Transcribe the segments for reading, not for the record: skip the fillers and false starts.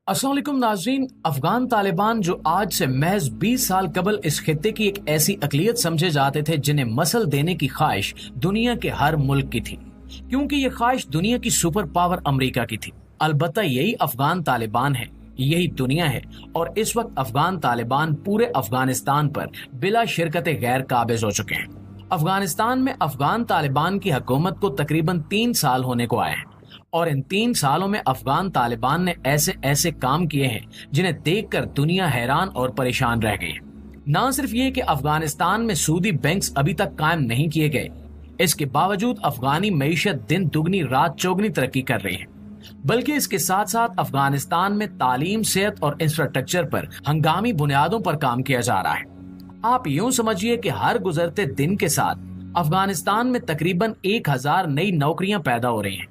अस्सलाम वालेकुम नाज़रीन। अफगान तालिबान जो आज से महज 20 साल कबल इस खित्ते की एक ऐसी अक़लियत समझे जाते थे जिन्हें मसल देने की ख्वाहिश दुनिया के हर मुल्क की थी, क्योंकि ये ख्वाहिश दुनिया की सुपर पावर अमेरिका की थी। अलबत्ता यही अफगान तालिबान है, यही दुनिया है, और इस वक्त अफगान तालिबान पूरे अफगानिस्तान पर बिला शिरकत गैर काबिज हो चुके हैं। अफगानिस्तान में अफगान तालिबान की हुकूमत को तकरीबन 3 साल होने को आए हैं, और इन 3 सालों में अफगान तालिबान ने ऐसे ऐसे काम किए हैं जिन्हें देखकर दुनिया हैरान और परेशान रह गई है। न सिर्फ ये कि अफगानिस्तान में सूदी बैंक्स अभी तक कायम नहीं किए गए, इसके बावजूद अफगानी मईशत दिन दुगनी रात चौगनी तरक्की कर रही है, बल्कि इसके साथ साथ अफगानिस्तान में तालीम, सेहत और इंफ्रास्ट्रक्चर पर हंगामी बुनियादों पर काम किया जा रहा है। आप यूं समझिए कि हर गुजरते दिन के साथ अफगानिस्तान में तकरीबन 1000 नई नौकरियां पैदा हो रही हैं।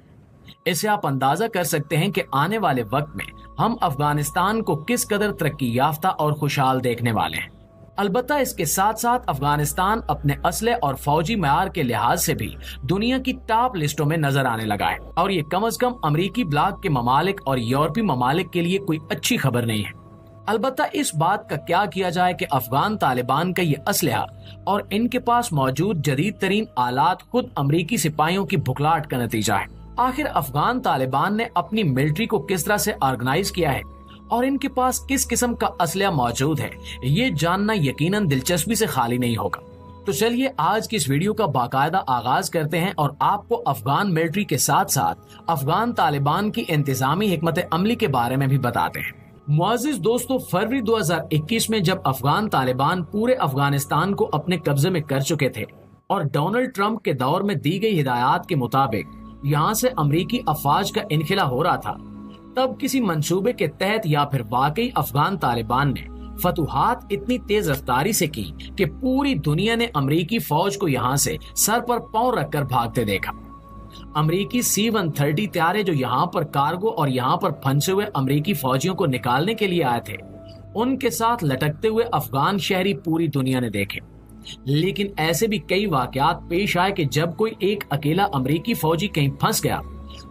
इससे आप अंदाजा कर सकते हैं कि आने वाले वक्त में हम अफगानिस्तान को किस कदर तरक्की याफ्ता और खुशहाल देखने वाले हैं। अलबत्ता इसके साथ साथ अफगानिस्तान अपने असले और फौजी मयार के लिहाज से भी दुनिया की टॉप लिस्टों में नजर आने लगा है, और ये कम से कम अमरीकी ब्लॉक के ममालिक और यूरोपीय ममालिक के लिए कोई अच्छी खबर नहीं है। अलबत्ता इस बात का क्या किया जाए कि अफगान तालिबान का ये असलहा और इनके पास मौजूद जदीद तरीन आलात खुद अमरीकी सिपाहियों की भुखलाहट का नतीजा है। आखिर अफगान तालिबान ने अपनी मिलिट्री को किस तरह से ऑर्गेनाइज किया है और इनके पास किस किस्म का असलहा मौजूद है, ये जानना यकीनन दिलचस्पी से खाली नहीं होगा। तो चलिए आज की इस वीडियो का बाकायदा आगाज करते हैं और आपको अफगान मिलिट्री के साथ साथ अफगान तालिबान की इंतजामी हिकमत अमली के बारे में भी बताते हैं। मुअज़्ज़िज़ दोस्तों, फरवरी 2021 में जब अफगान तालिबान पूरे अफगानिस्तान को अपने कब्जे में कर चुके थे और डोनाल्ड ट्रंप के दौर में दी गई हिदायत के मुताबिक यहाँ से अमरीकी अफवाज का इनखिला हो रहा था, तब किसी मंसूबे के तहत या फिर वाकई अफगान तालिबान ने फतूहात इतनी तेज रफ्तारी से की कि पूरी दुनिया ने अमरीकी फौज को यहाँ से सर पर पांव रखकर भागते देखा। अमरीकी C-130 त्यारे जो यहाँ पर कार्गो और यहाँ पर फंसे हुए अमरीकी फौजियों को निकालने के लिए आए थे, उनके साथ लटकते हुए अफगान शहरी पूरी दुनिया ने देखे। लेकिन ऐसे भी कई वाकयात पेश आए कि जब कोई एक अकेला अमरीकी फौजी कहीं फंस गया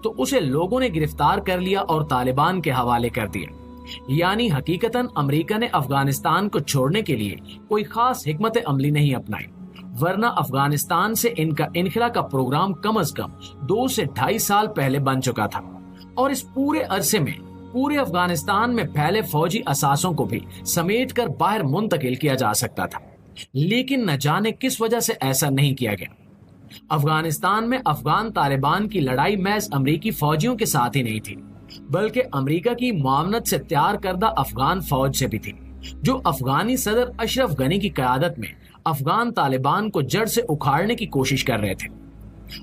तो उसे लोगों ने गिरफ्तार कर लिया और तालिबान के हवाले कर दिया। यानी हकीकतन अमेरिका ने अफगानिस्तान को छोड़ने के लिए कोई खास हिकमत अमली नहीं अपनाई, वरना अफगानिस्तान से इनका इनखिला का प्रोग्राम कम से कम 2 से 2.5 साल पहले बन चुका था, और इस पूरे अरसे में पूरे अफगानिस्तान में फैले फौजी असासों को भी समेट कर बाहर मुंतकिल किया जा सकता था। लेकिन न जाने किस वजह से ऐसा नहीं किया गया। अफगानिस्तान में अफगान तालिबान की लड़ाई महज अमरीकी फौजियों के साथ ही नहीं थी, बल्कि अमरीका की मुआवनत से तैयार करदा अफगान फौज से भी थी, जो अफगानी सदर अशरफ गनी की क़यादत में अफगान तालिबान को जड़ से उखाड़ने की कोशिश कर रहे थे।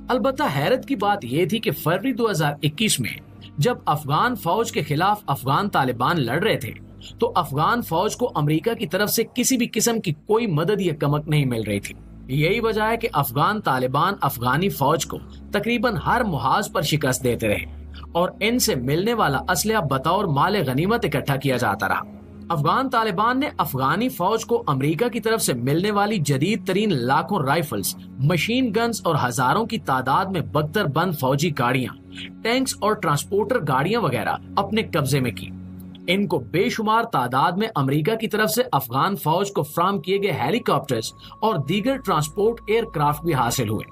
अलबत्ता हैरत की बात यह थी कि फरवरी 2021 में जब अफगान फौज के खिलाफ अफगान तालिबान लड़ रहे थे तो अफगान फौज को अमेरिका की तरफ से किसी भी किस्म की कोई मदद या कमक नहीं मिल रही थी। यही वजह है कि अफगान तालिबान अफगानी फौज को तकरीबन हर मुहाज पर शिकस्त देते रहे और इनसे मिलने वाला असलहा बतौर माल गनीमत इकट्ठा किया जाता रहा। अफगान तालिबान ने अफगानी फौज को अमेरिका की तरफ से मिलने वाली जदीद तरीन लाखों राइफल्स, मशीन गन्स और हजारों की तादाद में बख्तर बंद फौजी गाड़ियां, टैंक्स और ट्रांसपोर्टर गाड़ियां वगैरह अपने कब्जे में की। इनको बेशुमार तादाद में अमेरिका की तरफ से अफगान फौज को फ्राहम किए गए हेलीकॉप्टर्स और दीगर ट्रांसपोर्ट एयरक्राफ्ट भी हासिल हुए।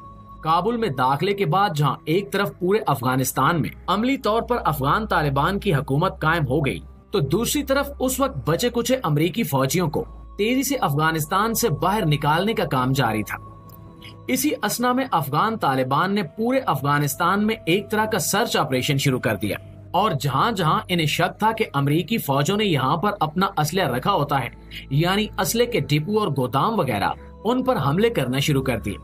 काबुल में दाखिले के बाद जहां एक तरफ पूरे अफगानिस्तान में अमली तौर पर अफगान तालिबान की हुकूमत कायम हो गई, तो दूसरी तरफ उस वक्त बचे कुचे अमरीकी फौजियों को तेजी से अफगानिस्तान से बाहर निकालने का काम जारी था। इसी असना में अफगान तालिबान ने पूरे अफगानिस्तान में एक तरह का सर्च ऑपरेशन शुरू कर दिया, और जहां जहां इन्हें शक था कि अमरीकी फौजों ने यहाँ पर अपना असलहा रखा होता है, यानी असले के डिपो और गोदाम वगैरह, उन पर हमले करना शुरू कर दिए।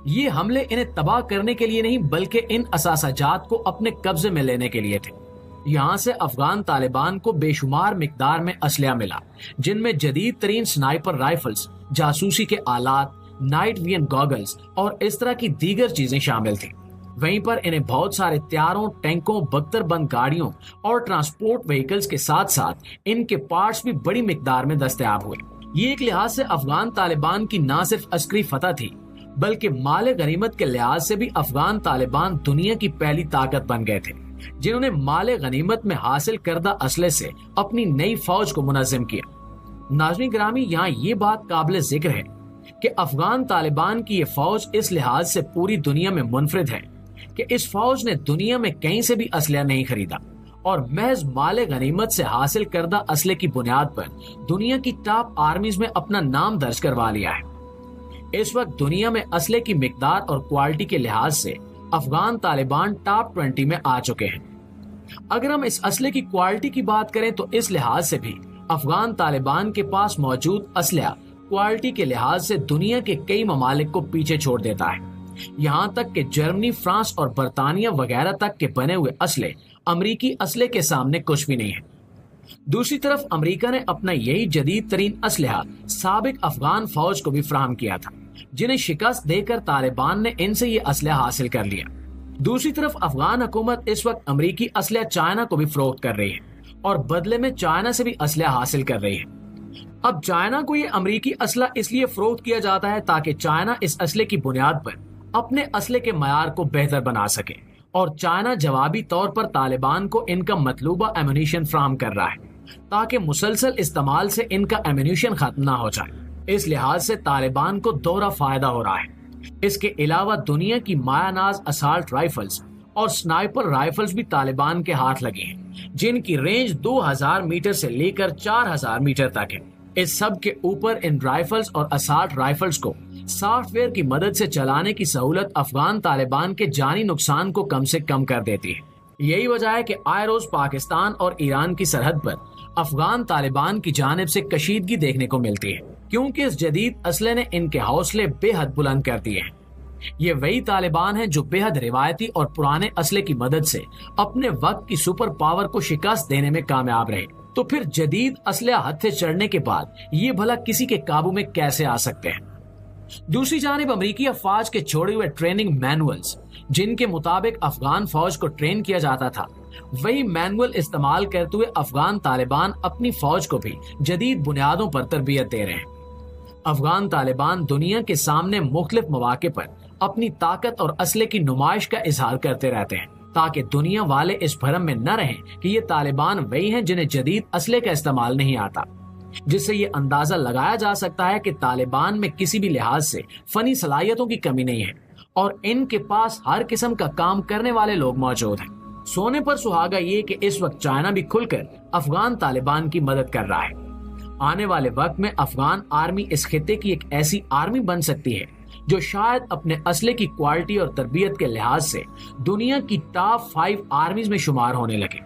ये हमले इन्हें तबाह करने के लिए नहीं, बल्कि इन असासाजात को अपने कब्जे में लेने के लिए थे। यहाँ से अफगान तालिबान को बेशुमार मिकदार में असलहा मिला, जिनमें जदीद तरीन स्नाइपर राइफल्स, जासूसी के आलात, नाइट विजन गॉगल्स और इस तरह की दीगर चीजें शामिल थी। वहीं पर इन्हें बहुत सारे त्यारों, टैंकों, बख्तरबंद गाड़ियों और ट्रांसपोर्ट व्हीकल्स के साथ साथ इनके पार्ट्स भी बड़ी मिकदार में दस्तयाब हुए। ये एक लिहाज से अफगान तालिबान की न सिर्फ अस्करी फतह थी, बल्कि माल गनीमत के लिहाज से भी अफगान तालिबान दुनिया की पहली ताकत बन गए थे। जिन्होंने माल गनीमत में हासिल करदा असले से अपनी नई फौज को मुनज़्ज़म किया। नाज़रीन गिरामी, यहाँ ये बात काबिल जिक्र है कि अफगान तालिबान की ये फौज इस लिहाज से पूरी दुनिया में मुनफरिद है कि इस फौज ने दुनिया में कहीं से भी असलहा नहीं खरीदा और महज माल गनीमत से हासिल करदा असले की बुनियाद पर दुनिया की टॉप आर्मीज में अपना नाम दर्ज करवा लिया है। इस वक्त दुनिया में असले की मिकदार और क्वालिटी के लिहाज से अफगान तालिबान टॉप 20 में आ चुके हैं। अगर हम इस असले की क्वालिटी की बात करें तो इस लिहाज से भी अफगान तालिबान के पास मौजूद असलहा क्वालिटी के लिहाज से दुनिया के कई ममालिक को पीछे छोड़ देता है। यहाँ तक कि जर्मनी, फ्रांस और बरतानिया वगैरह तक के बने हुए असले अमरीकी असले के सामने कुछ भी नहीं है। दूसरी तरफ अमेरिका ने अपना यही जदीद तरीन असलहा साबिक अफगान फौज को भी फराहम किया था, जिन्हें शिकस्त देकर तालिबान ने इनसे ये असलहा हासिल कर लिया। दूसरी तरफ अफगान हुकूमत इस वक्त अमरीकी असलहा चाइना को भी फरोख्त कर रही है और बदले में चाइना से भी असलहा हासिल कर रही है। अब चाइना को ये अमरीकी असला इसलिए फरोख्त किया जाता है ताकि चाइना इस असले की बुनियाद पर अपने असले के मयार को बेहतर बना सके और चाइना जवाबी तौर पर तालिबान को इनका मतलूबा एमुनिशन फराहम कर रहा है ताकि मुसलसल इस्तेमाल से इनका एमुनिशन खत्म ना हो जाए। इस लिहाज से तालिबान को दोहरा फायदा हो रहा है। इसके अलावा दुनिया की मायानाज असाल्ट राइफल्स और स्नाइपर राइफल्स भी तालिबान के हाथ लगे हैं, जिनकी रेंज 2000 मीटर से लेकर 4000 मीटर तक है। इस सब के ऊपर इन राइफल्स और असाल्ट राइफल्स को सॉफ्टवेयर की मदद से चलाने की सहूलत अफगान तालिबान के जानी नुकसान को कम से कम कर देती है। यही वजह है कि आए रोज पाकिस्तान और ईरान की सरहद पर अफगान तालिबान की जानिब से कशीदगी देखने को मिलती है, क्योंकि इस जदीद असले ने इनके हौसले बेहद बुलंद कर दिए हैं। ये वही तालिबान है जो बेहद रिवायती और पुराने असले की मदद से अपने वक्त की सुपर पावर को शिकस्त देने में कामयाब रहे। तो फिर जदीद असले हद से चढ़ने के बाद ये भला किसी के काबू में कैसे आ सकते हैं? दूसरी जानिब अमरीकी अफवाज के छोड़े हुए ट्रेनिंग मैनुअल्स, जिनके मुताबिक अफगान फौज को ट्रेन किया जाता था, वही मैनुअल इस्तेमाल करते हुए अफगान तालिबान अपनी फौज को भी जदीद बुनियादों पर तरबियत दे रहे हैं। अफगान तालिबान दुनिया के सामने मुख्तलिफ मौके पर अपनी ताकत और असले की नुमाइश का इजहार करते रहते हैं ताकि दुनिया वाले इस भरम में न रहें कि ये तालिबान वही हैं जिन्हें जदीद असले का इस्तेमाल नहीं आता, जिससे ये अंदाजा लगाया जा सकता है कि तालिबान में किसी भी लिहाज से फनी सलाहियतों की कमी नहीं है और इनके पास हर किस्म का काम करने वाले लोग मौजूद हैं। सोने पर सुहागा ये कि इस वक्त चाइना भी खुलकर अफगान तालिबान की मदद कर रहा है। आने वाले वक्त में अफगान आर्मी इस खित्ते की एक ऐसी आर्मी बन सकती है जो शायद अपने असले की क्वालिटी और तरबियत के लिहाज से दुनिया की टॉप 5 आर्मीज में शुमार होने लगे।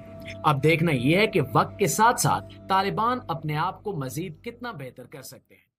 अब देखना यह है कि वक्त के साथ साथ तालिबान अपने आप को मजीद कितना बेहतर कर सकते हैं।